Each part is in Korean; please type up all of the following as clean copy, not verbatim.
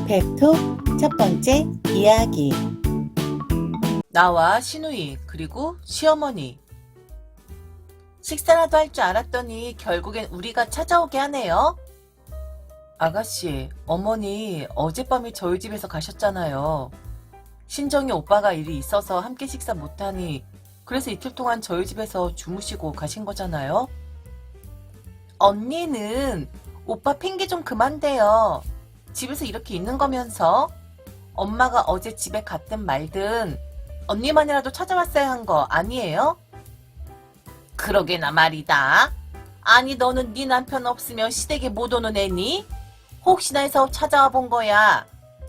백톡 첫 번째 이야기. 나와 시누이 그리고 시어머니. 식사라도 할 줄 알았더니 결국엔 우리가 찾아오게 하네요. 아가씨, 어머니 어젯밤에 저희 집에서 가셨잖아요. 신정이 오빠가 일이 있어서 함께 식사 못하니 그래서 이틀 동안 저희 집에서 주무시고 가신 거잖아요. 언니는 오빠 핑계 좀 그만 대요. 집에서 이렇게 있는 거면서 엄마가 어제 집에 갔든 말든 언니만이라도 찾아왔어야 한 거 아니에요? 그러게나 말이다. 아니 너는 네 남편 없으면 시댁에 못 오는 애니? 혹시나 해서 찾아와 본 거야.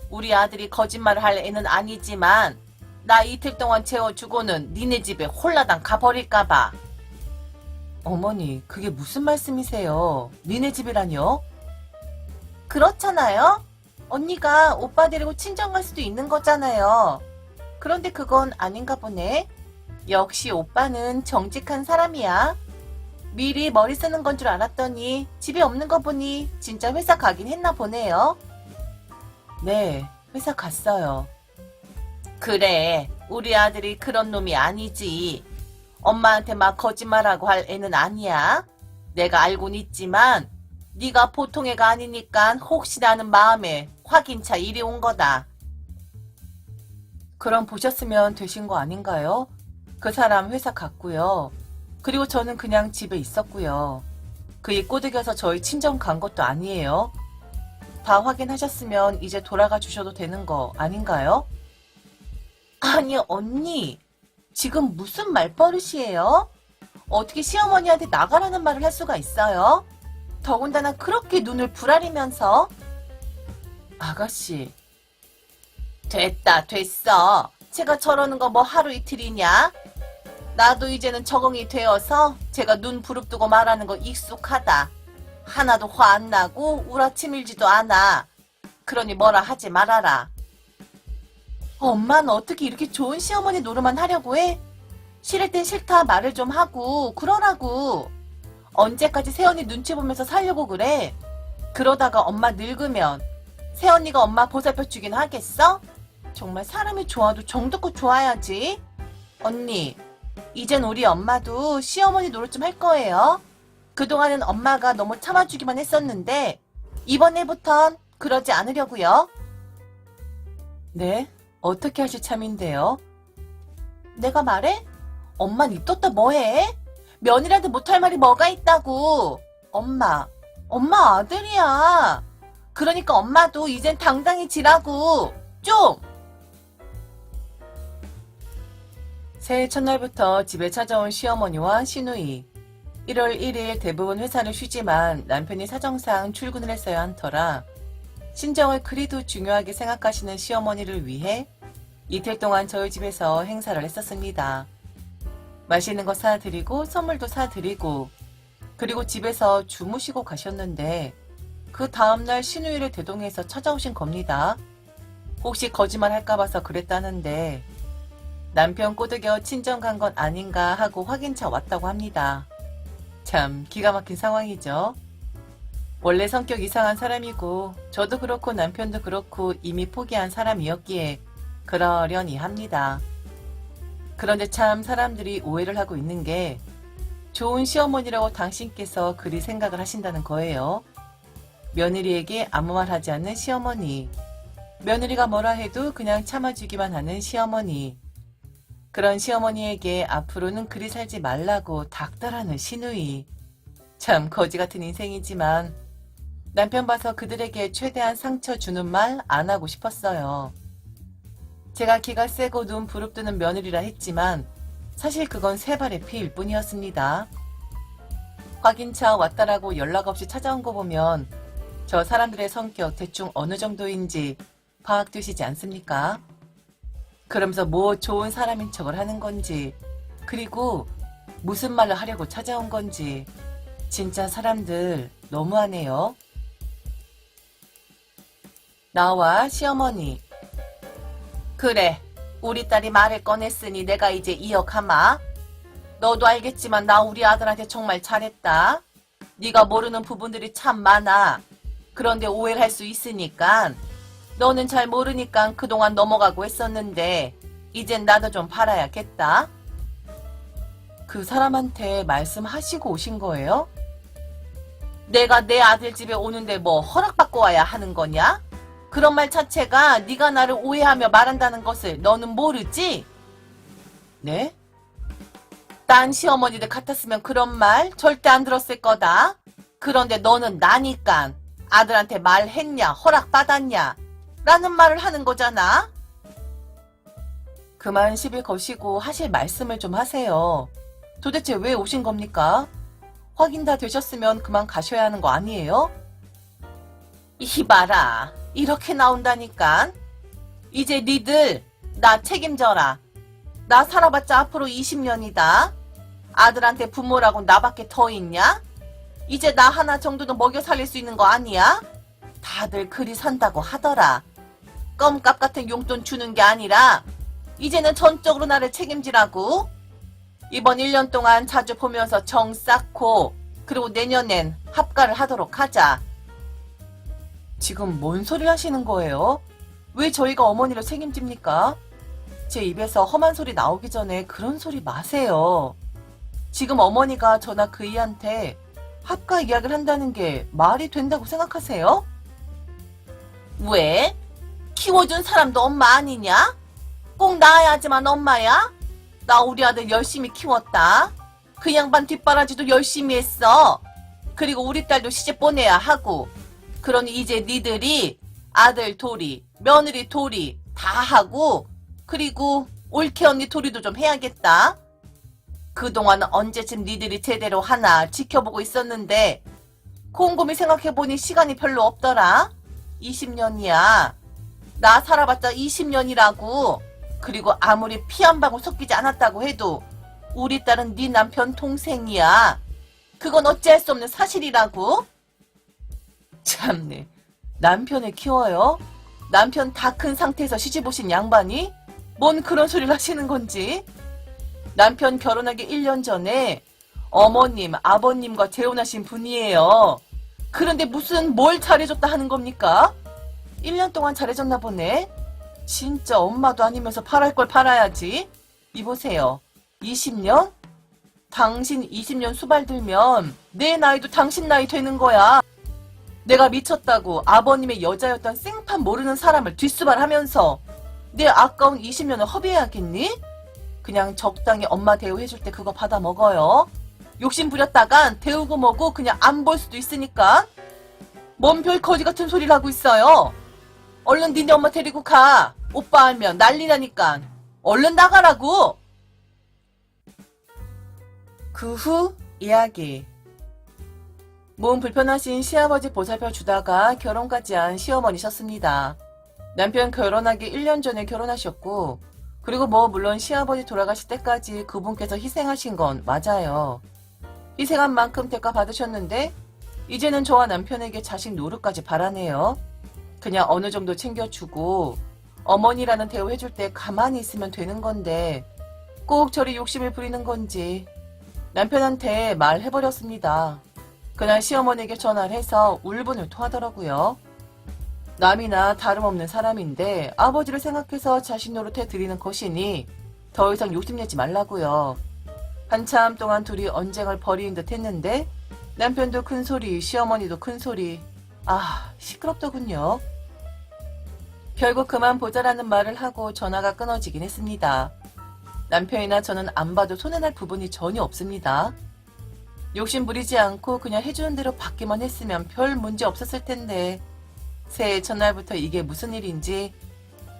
우리 아들이 거짓말을 할 애는 아니지만 나 이틀 동안 재워주고는 니네 집에 홀라당 가버릴까봐. 어머니 그게 무슨 말씀이세요? 니네 집이라뇨? 그렇잖아요? 언니가 오빠 데리고 친정 갈 수도 있는 거잖아요. 그런데 그건 아닌가 보네. 역시 오빠는 정직한 사람이야. 미리 머리 쓰는 건 줄 알았더니 집에 없는 거 보니 진짜 회사 가긴 했나 보네요. 네, 회사 갔어요. 그래, 우리 아들이 그런 놈이 아니지. 엄마한테 막 거짓말하고 할 애는 아니야. 내가 알고는 있지만 네가 보통 애가 아니니까 혹시나 하는 마음에 확인차 이리 온 거다. 그럼 보셨으면 되신 거 아닌가요? 그 사람 회사 갔고요. 그리고 저는 그냥 집에 있었고요. 그이 꼬드겨서 저희 친정 간 것도 아니에요. 다 확인하셨으면 이제 돌아가 주셔도 되는 거 아닌가요? 아니 언니, 지금 무슨 말버릇이에요? 어떻게 시어머니한테 나가라는 말을 할 수가 있어요? 더군다나 그렇게 눈을 부라리면서. 아가씨. 됐어. 제가 저러는 거 뭐 하루 이틀이냐? 나도 이제는 적응이 되어서 제가 눈 부릅뜨고 말하는 거 익숙하다. 하나도 화 안 나고 우라치밀지도 않아. 그러니 뭐라 하지 말아라. 엄마는 어떻게 이렇게 좋은 시어머니 노릇만 하려고 해? 싫을 땐 싫다 말을 좀 하고 그러라고. 언제까지 새언니 눈치 보면서 살려고 그래? 그러다가 엄마 늙으면 새언니가 엄마 보살펴 주긴 하겠어? 정말 사람이 좋아도 정도껏 좋아야지. 언니, 이젠 우리 엄마도 시어머니 노릇 좀 할 거예요. 그동안은 엄마가 너무 참아주기만 했었는데 이번에부턴 그러지 않으려고요. 네? 어떻게 하실 참인데요? 내가 말해? 엄마 입 떴다 뭐해? 며느리한테 못할 말이 뭐가 있다고. 엄마 아들이야. 그러니까 엄마도 이젠 당당히 지라고. 좀. 새해 첫날부터 집에 찾아온 시어머니와 시누이. 1월 1일 대부분 회사를 쉬지만 남편이 사정상 출근을 했어야 한 터라 신정을 그리도 중요하게 생각하시는 시어머니를 위해 이틀 동안 저희 집에서 행사를 했었습니다. 맛있는 거 사드리고 선물도 사드리고 그리고 집에서 주무시고 가셨는데 그 다음날 시누이를 대동해서 찾아오신 겁니다. 혹시 거짓말 할까 봐서 그랬다는데 남편 꼬드겨 친정 간 건 아닌가 하고 확인차 왔다고 합니다. 참 기가 막힌 상황이죠. 원래 성격 이상한 사람이고 저도 그렇고 남편도 그렇고 이미 포기한 사람이었기에 그러려니 합니다. 그런데 참 사람들이 오해를 하고 있는 게 좋은 시어머니라고 당신께서 그리 생각을 하신다는 거예요. 며느리에게 아무 말 하지 않는 시어머니. 며느리가 뭐라 해도 그냥 참아주기만 하는 시어머니. 그런 시어머니에게 앞으로는 그리 살지 말라고 닥달하는 시누이. 참 거지 같은 인생이지만 남편 봐서 그들에게 최대한 상처 주는 말 안 하고 싶었어요. 제가 기가 세고 눈 부릅뜨는 며느리라 했지만 사실 그건 세 발의 피일 뿐이었습니다. 확인차 왔다라고 연락 없이 찾아온 거 보면 저 사람들의 성격 대충 어느 정도인지 파악되시지 않습니까? 그러면서 뭐 좋은 사람인 척을 하는 건지 그리고 무슨 말을 하려고 찾아온 건지 진짜 사람들 너무하네요. 나와 시어머니. 그래, 우리 딸이 말을 꺼냈으니 내가 이제 이역하마. 너도 알겠지만 나 우리 아들한테 정말 잘했다. 네가 모르는 부분들이 참 많아. 그런데 오해를 할 수 있으니까 너는 잘 모르니까 그동안 넘어가고 했었는데 이젠 나도 좀 팔아야겠다. 그 사람한테 말씀하시고 오신 거예요? 내가 내 아들 집에 오는데 뭐 허락받고 와야 하는 거냐? 그런 말 자체가 네가 나를 오해하며 말한다는 것을 너는 모르지? 네? 딴 시어머니들 같았으면 그런 말 절대 안 들었을 거다. 그런데 너는 나니까 아들한테 말했냐 허락받았냐 라는 말을 하는 거잖아. 그만 시비 거시고 하실 말씀을 좀 하세요. 도대체 왜 오신 겁니까? 확인 다 되셨으면 그만 가셔야 하는 거 아니에요? 이봐라. 이렇게 나온다니까. 이제 니들 나 책임져라. 나 살아봤자 앞으로 20년이다. 아들한테 부모라고 나밖에 더 있냐? 이제 나 하나 정도는 먹여 살릴 수 있는 거 아니야? 다들 그리 산다고 하더라. 껌값 같은 용돈 주는 게 아니라 이제는 전적으로 나를 책임지라고. 이번 1년 동안 자주 보면서 정 쌓고 그리고 내년엔 합가를 하도록 하자. 지금 뭔 소리 하시는 거예요? 왜 저희가 어머니를 책임집니까? 제 입에서 험한 소리 나오기 전에 그런 소리 마세요. 지금 어머니가 저나 그이한테 합가 이야기를 한다는 게 말이 된다고 생각하세요? 왜? 키워준 사람도 엄마 아니냐? 꼭 낳아야지만 엄마야? 나 우리 아들 열심히 키웠다. 그 양반 뒷바라지도 열심히 했어. 그리고 우리 딸도 시집 보내야 하고. 그러니 이제 니들이 아들 도리, 며느리 도리 다 하고 그리고 올케 언니 도리도 좀 해야겠다. 그동안 언제쯤 니들이 제대로 하나 지켜보고 있었는데 곰곰이 생각해보니 시간이 별로 없더라. 20년이야. 나 살아봤자 20년이라고. 그리고 아무리 피 한 방울 섞이지 않았다고 해도 우리 딸은 네 남편 동생이야. 그건 어찌할 수 없는 사실이라고. 참네. 남편을 키워요? 남편 다 큰 상태에서 시집 오신 양반이? 뭔 그런 소리를 하시는 건지. 남편 결혼하기 1년 전에 어머님, 아버님과 재혼하신 분이에요. 그런데 무슨 뭘 잘해줬다 하는 겁니까? 1년 동안 잘해줬나 보네. 진짜 엄마도 아니면서 팔할 걸 팔아야지. 이보세요. 20년? 당신 20년 수발 들면 내 나이도 당신 나이 되는 거야. 내가 미쳤다고 아버님의 여자였던 생판 모르는 사람을 뒷수발하면서 내 아까운 20년을 허비해야겠니? 그냥 적당히 엄마 대우해줄 때 그거 받아 먹어요. 욕심 부렸다간 대우고 뭐고 그냥 안 볼 수도 있으니까. 뭔 별 거지 같은 소리를 하고 있어요. 얼른 니네 엄마 데리고 가. 오빠 알면 난리나니까. 얼른 나가라고. 그 후 이야기. 몸 불편하신 시아버지 보살펴 주다가 결혼까지 한 시어머니셨습니다. 남편 결혼하기 1년 전에 결혼하셨고 그리고 뭐 물론 시아버지 돌아가실 때까지 그분께서 희생하신 건 맞아요. 희생한 만큼 대가 받으셨는데 이제는 저와 남편에게 자식 노릇까지 바라네요. 그냥 어느 정도 챙겨주고 어머니라는 대우해줄 때 가만히 있으면 되는 건데 꼭 저리 욕심을 부리는 건지 남편한테 말해버렸습니다. 그날 시어머니에게 전화를 해서 울분을 토하더라고요. 남이나 다름없는 사람인데 아버지를 생각해서 자식 노릇해 드리는 것이니 더 이상 욕심내지 말라고요. 한참 동안 둘이 언쟁을 벌이는 듯 했는데 남편도 큰소리, 시어머니도 큰소리. 아, 시끄럽더군요. 결국 그만 보자라는 말을 하고 전화가 끊어지긴 했습니다. 남편이나 저는 안 봐도 손해날 부분이 전혀 없습니다. 욕심 부리지 않고 그냥 해주는 대로 받기만 했으면 별 문제 없었을 텐데 새해 첫날부터 이게 무슨 일인지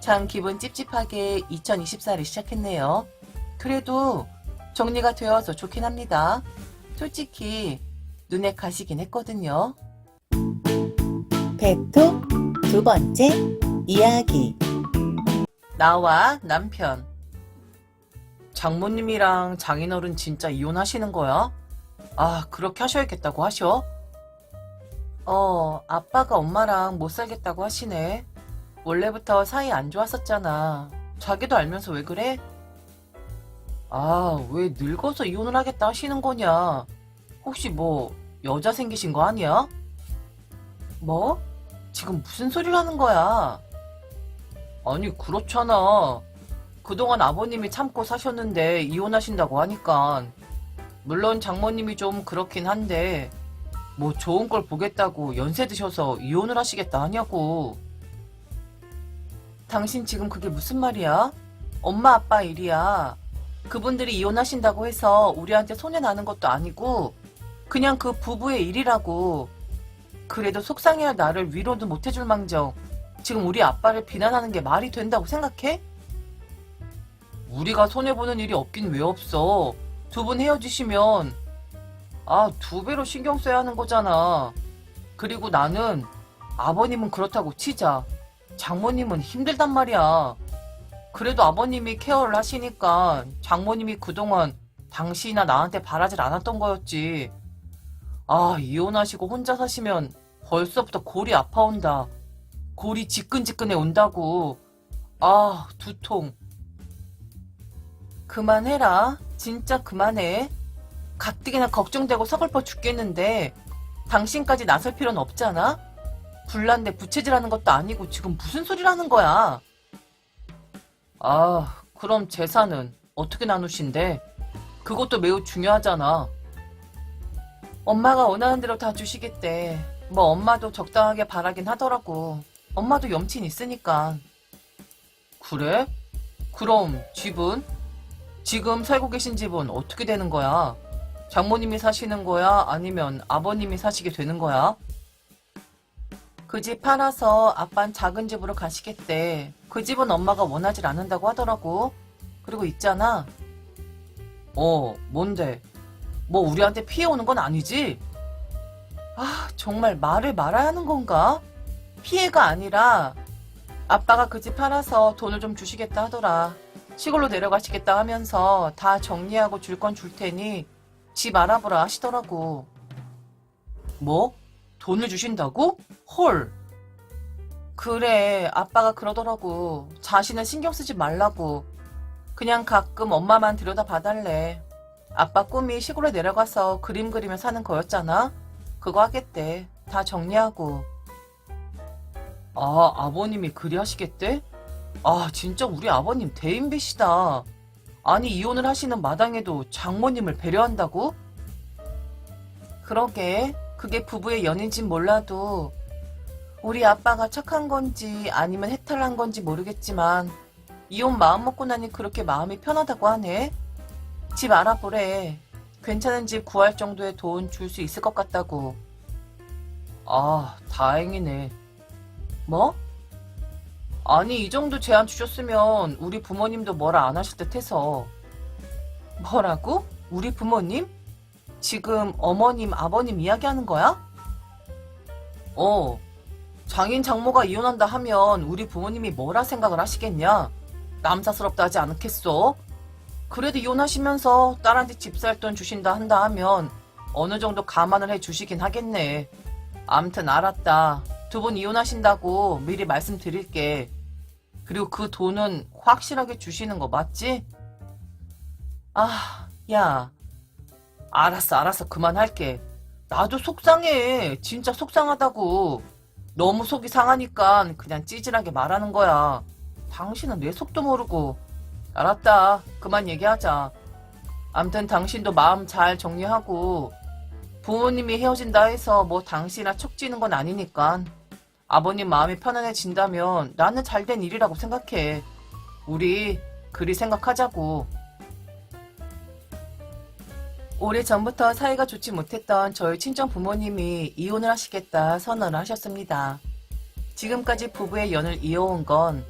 참 기분 찝찝하게 2024를 시작했네요. 그래도 정리가 되어서 좋긴 합니다. 솔직히 눈에 가시긴 했거든요. 배토 두 번째 이야기. 나와 남편. 장모님이랑 장인어른 진짜 이혼하시는 거야? 아, 그렇게 하셔야겠다고 하셔? 아빠가 엄마랑 못 살겠다고 하시네. 원래부터 사이 안 좋았었잖아. 자기도 알면서 왜 그래? 아, 왜 늙어서 이혼을 하겠다 하시는 거냐? 혹시 뭐 여자 생기신 거 아니야? 뭐? 지금 무슨 소리를 하는 거야? 아니, 그렇잖아. 그동안 아버님이 참고 사셨는데 이혼하신다고 하니까. 물론 장모님이 좀 그렇긴 한데, 뭐 좋은 걸 보겠다고 연세 드셔서 이혼을 하시겠다 하냐고. 당신 지금 그게 무슨 말이야? 엄마 아빠 일이야. 그분들이 이혼하신다고 해서 우리한테 손해나는 것도 아니고 그냥 그 부부의 일이라고. 그래도 속상해할 나를 위로도 못해줄 망정 지금 우리 아빠를 비난하는 게 말이 된다고 생각해? 우리가 손해보는 일이 없긴 왜 없어. 두 분 헤어지시면 두 배로 신경 써야 하는 거잖아. 그리고 나는 아버님은 그렇다고 치자. 장모님은 힘들단 말이야. 그래도 아버님이 케어를 하시니까 장모님이 그동안 당신이나 나한테 바라질 않았던 거였지. 이혼하시고 혼자 사시면 벌써부터 골이 아파온다. 골이 지끈지끈해 온다고. 두통. 그만해라. 진짜 그만해. 가뜩이나 걱정되고 서글퍼 죽겠는데 당신까지 나설 필요는 없잖아? 불난데 부채질하는 것도 아니고 지금 무슨 소리를 하는 거야? 그럼 재산은 어떻게 나누신대? 그것도 매우 중요하잖아. 엄마가 원하는 대로 다 주시겠대. 뭐 엄마도 적당하게 바라긴 하더라고. 엄마도 염친 있으니까. 그래? 그럼 집은? 지금 살고 계신 집은 어떻게 되는 거야? 장모님이 사시는 거야? 아니면 아버님이 사시게 되는 거야? 그 집 팔아서 아빤 작은 집으로 가시겠대. 그 집은 엄마가 원하질 않는다고 하더라고. 그리고 있잖아. 뭔데? 뭐 우리한테 피해 오는 건 아니지? 정말 말을 말아야 하는 건가? 피해가 아니라 아빠가 그 집 팔아서 돈을 좀 주시겠다 하더라. 시골로 내려가시겠다 하면서 다 정리하고 줄 건 줄 테니 집 알아보라 하시더라고. 뭐? 돈을 주신다고? 헐. 그래, 아빠가 그러더라고. 자신은 신경 쓰지 말라고. 그냥 가끔 엄마만 들여다 봐달래. 아빠 꿈이 시골에 내려가서 그림 그리며 사는 거였잖아. 그거 하겠대. 다 정리하고. 아버님이 그리 하시겠대? 진짜 우리 아버님 대인배시다. 아니, 이혼을 하시는 마당에도 장모님을 배려한다고? 그러게. 그게 부부의 연인진 몰라도 우리 아빠가 착한 건지 아니면 해탈한 건지 모르겠지만 이혼 마음 먹고 나니 그렇게 마음이 편하다고 하네. 집 알아보래. 괜찮은 집 구할 정도의 돈 줄 수 있을 것 같다고. 다행이네. 뭐? 아니, 이 정도 제안 주셨으면 우리 부모님도 뭐라 안 하실 듯 해서. 뭐라고? 우리 부모님? 지금 어머님, 아버님 이야기하는 거야? 장인 장모가 이혼한다 하면 우리 부모님이 뭐라 생각을 하시겠냐? 남사스럽다 하지 않겠어? 그래도 이혼하시면서 딸한테 집 살 돈 주신다 한다 하면 어느 정도 감안을 해 주시긴 하겠네. 암튼 알았다. 두 분 이혼하신다고 미리 말씀드릴게. 그리고 그 돈은 확실하게 주시는 거 맞지? 야. 알았어. 그만할게. 나도 속상해. 진짜 속상하다고. 너무 속이 상하니까 그냥 찌질하게 말하는 거야. 당신은 내 속도 모르고. 알았다. 그만 얘기하자. 암튼 당신도 마음 잘 정리하고 부모님이 헤어진다 해서 뭐 당신이나 척지는 건 아니니까 아버님 마음이 편안해진다면 나는 잘된 일이라고 생각해. 우리 그리 생각하자고. 오래전부터 사이가 좋지 못했던 저희 친정 부모님이 이혼을 하시겠다 선언을 하셨습니다. 지금까지 부부의 연을 이어온 건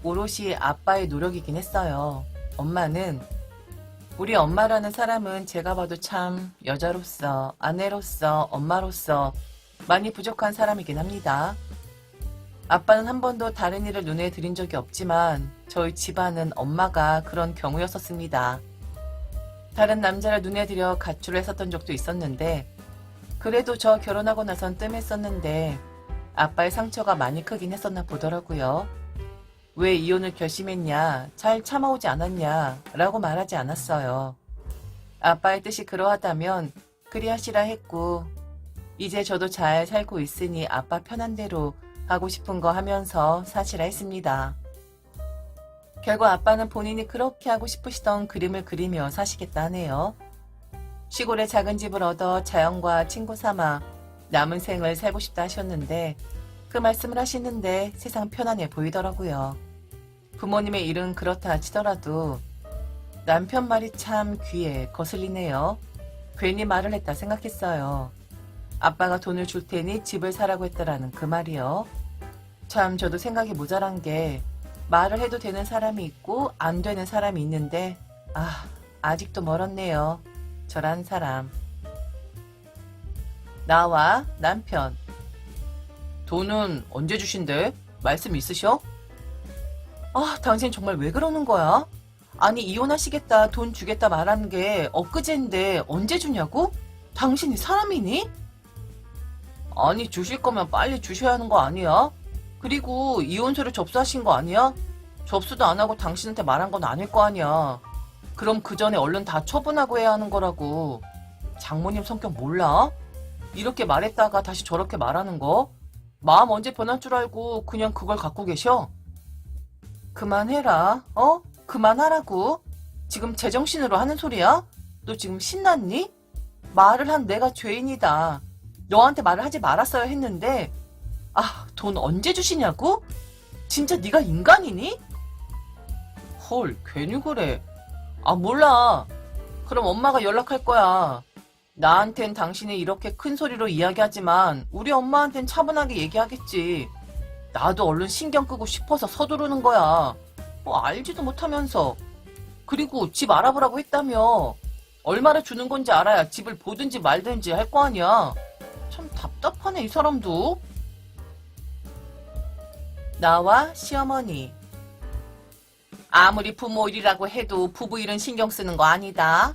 오롯이 아빠의 노력이긴 했어요. 엄마는 우리 엄마라는 사람은 제가 봐도 참 여자로서, 아내로서, 엄마로서 많이 부족한 사람이긴 합니다. 아빠는 한 번도 다른 일을 눈에 들인 적이 없지만 저희 집안은 엄마가 그런 경우였었습니다. 다른 남자를 눈에 들여 가출을 했었던 적도 있었는데 그래도 저 결혼하고 나선 뜸했었는데 아빠의 상처가 많이 크긴 했었나 보더라고요. 왜 이혼을 결심했냐, 잘 참아오지 않았냐 라고 말하지 않았어요. 아빠의 뜻이 그러하다면 그리 하시라 했고 이제 저도 잘 살고 있으니 아빠 편한 대로 하고 싶은 거 하면서 사시라 했습니다. 결국 아빠는 본인이 그렇게 하고 싶으시던 그림을 그리며 사시겠다 하네요. 시골에 작은 집을 얻어 자연과 친구 삼아 남은 생을 살고 싶다 하셨는데 그 말씀을 하시는데 세상 편안해 보이더라고요. 부모님의 일은 그렇다 치더라도 남편 말이 참 귀에 거슬리네요. 괜히 말을 했다 생각했어요. 아빠가 돈을 줄 테니 집을 사라고 했다라는 그 말이요. 참 저도 생각이 모자란 게 말을 해도 되는 사람이 있고 안 되는 사람이 있는데 아직도 멀었네요. 저란 사람. 나와 남편. 돈은 언제 주신대? 말씀 있으셔? 당신 정말 왜 그러는 거야? 아니 이혼하시겠다 돈 주겠다 말하는 게 엊그제인데 언제 주냐고? 당신이 사람이니? 아니 주실 거면 빨리 주셔야 하는 거 아니야? 그리고 이혼서를 접수하신 거 아니야? 접수도 안 하고 당신한테 말한 건 아닐 거 아니야. 그럼 그 전에 얼른 다 처분하고 해야 하는 거라고. 장모님 성격 몰라? 이렇게 말했다가 다시 저렇게 말하는 거? 마음 언제 변할 줄 알고 그냥 그걸 갖고 계셔? 그만해라. 그만하라고. 지금 제정신으로 하는 소리야? 너 지금 신났니? 말을 한 내가 죄인이다. 너한테 말을 하지 말았어야 했는데 돈 언제 주시냐고? 진짜 네가 인간이니? 헐, 괜히 그래. 몰라. 그럼 엄마가 연락할 거야. 나한텐 당신이 이렇게 큰 소리로 이야기하지만 우리 엄마한텐 차분하게 얘기하겠지. 나도 얼른 신경 끄고 싶어서 서두르는 거야. 알지도 못하면서. 그리고 집 알아보라고 했다며. 얼마나 주는 건지 알아야 집을 보든지 말든지 할 거 아니야. 참 답답하네 이 사람도. 나와 시어머니. 아무리 부모 일이라고 해도 부부 일은 신경 쓰는 거 아니다.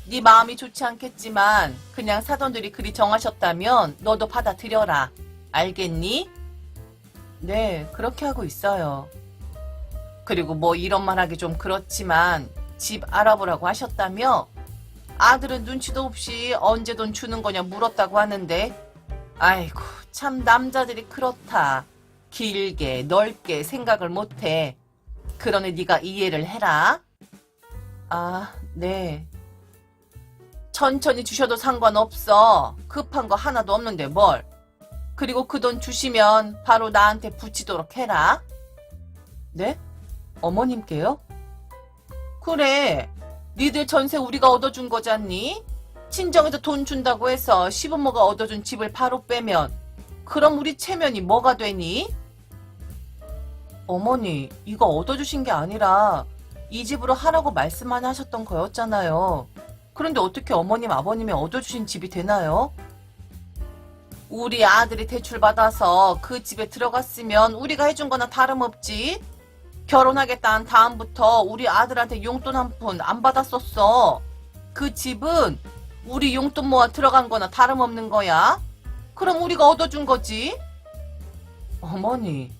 네 마음이 좋지 않겠지만 그냥 사돈들이 그리 정하셨다면 너도 받아들여라. 알겠니? 네, 그렇게 하고 있어요. 그리고 뭐 이런 말 하기 좀 그렇지만 집 알아보라고 하셨다며? 아들은 눈치도 없이 언제 돈 주는 거냐 물었다고 하는데 아이고 참 남자들이 그렇다. 길게 넓게 생각을 못해. 그러니 네가 이해를 해라. 네. 천천히 주셔도 상관없어. 급한 거 하나도 없는데 뭘. 그리고 그 돈 주시면 바로 나한테 붙이도록 해라. 네? 어머님께요? 그래. 니들 전세 우리가 얻어준 거잖니? 친정에서 돈 준다고 해서 시부모가 얻어준 집을 바로 빼면 그럼 우리 체면이 뭐가 되니? 어머니, 이거 얻어주신 게 아니라 이 집으로 하라고 말씀만 하셨던 거였잖아요. 그런데 어떻게 어머님, 아버님이 얻어주신 집이 되나요? 우리 아들이 대출받아서 그 집에 들어갔으면 우리가 해준 거나 다름없지. 결혼하겠다는 다음부터 우리 아들한테 용돈 한 푼 안 받았었어. 그 집은 우리 용돈 모아 들어간 거나 다름없는 거야. 그럼 우리가 얻어준 거지. 어머니.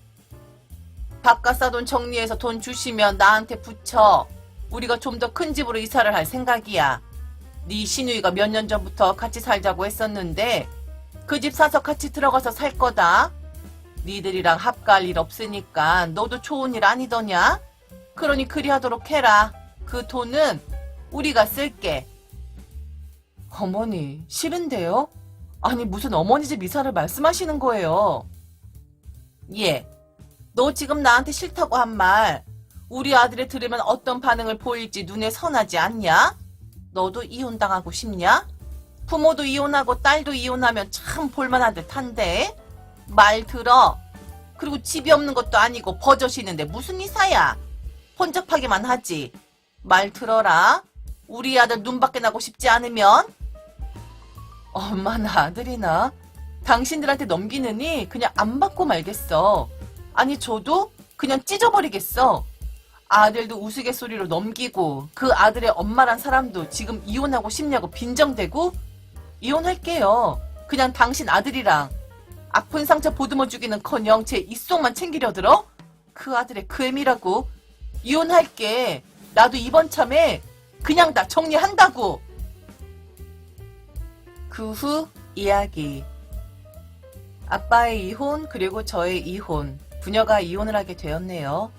바깥 사돈 정리해서 돈 주시면 나한테 붙여. 우리가 좀 더 큰 집으로 이사를 할 생각이야. 네 시누이가 몇 년 전부터 같이 살자고 했었는데 그 집 사서 같이 들어가서 살 거다. 니들이랑 합갈 일 없으니까 너도 좋은 일 아니더냐? 그러니 그리하도록 해라. 그 돈은 우리가 쓸게. 어머니, 싫은데요? 아니 무슨 어머니 집 이사를 말씀하시는 거예요? 예. 너 지금 나한테 싫다고 한 말 우리 아들이 들으면 어떤 반응을 보일지 눈에 선하지 않냐? 너도 이혼당하고 싶냐? 부모도 이혼하고 딸도 이혼하면 참 볼만한 듯한데? 말 들어. 그리고 집이 없는 것도 아니고 버젓이는데 무슨 이사야? 혼잡하기만 하지. 말 들어라. 우리 아들 눈 밖에 나고 싶지 않으면? 엄마나 아들이나 당신들한테 넘기느니 그냥 안 받고 말겠어. 아니 저도 그냥 찢어버리겠어. 아들도 우스갯소리로 넘기고 그 아들의 엄마란 사람도 지금 이혼하고 싶냐고 빈정대고 이혼할게요. 그냥 당신 아들이랑 아픈 상처 보듬어 주기는커녕 제 입속만 챙기려 들어? 그 아들의 그 애미라고. 이혼할게. 나도 이번 참에 그냥 다 정리한다고. 그 후 이야기. 아빠의 이혼 그리고 저의 이혼. 부녀가 이혼을 하게 되었네요.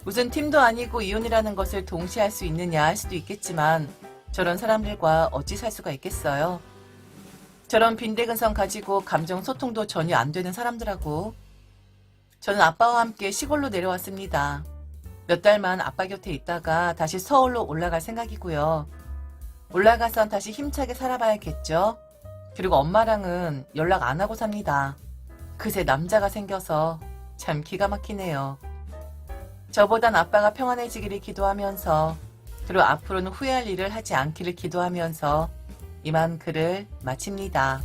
무슨 팀도 아니고 이혼이라는 것을 동시에 할 수 있느냐 할 수도 있겠지만 저런 사람들과 어찌 살 수가 있겠어요. 저런 빈대근성 가지고 감정 소통도 전혀 안 되는 사람들하고. 저는 아빠와 함께 시골로 내려왔습니다. 몇 달만 아빠 곁에 있다가 다시 서울로 올라갈 생각이고요. 올라가선 다시 힘차게 살아봐야겠죠. 그리고 엄마랑은 연락 안 하고 삽니다. 그새 남자가 생겨서 참 기가 막히네요. 저보단 아빠가 평안해지기를 기도하면서 그리고 앞으로는 후회할 일을 하지 않기를 기도하면서 이만 글을 마칩니다.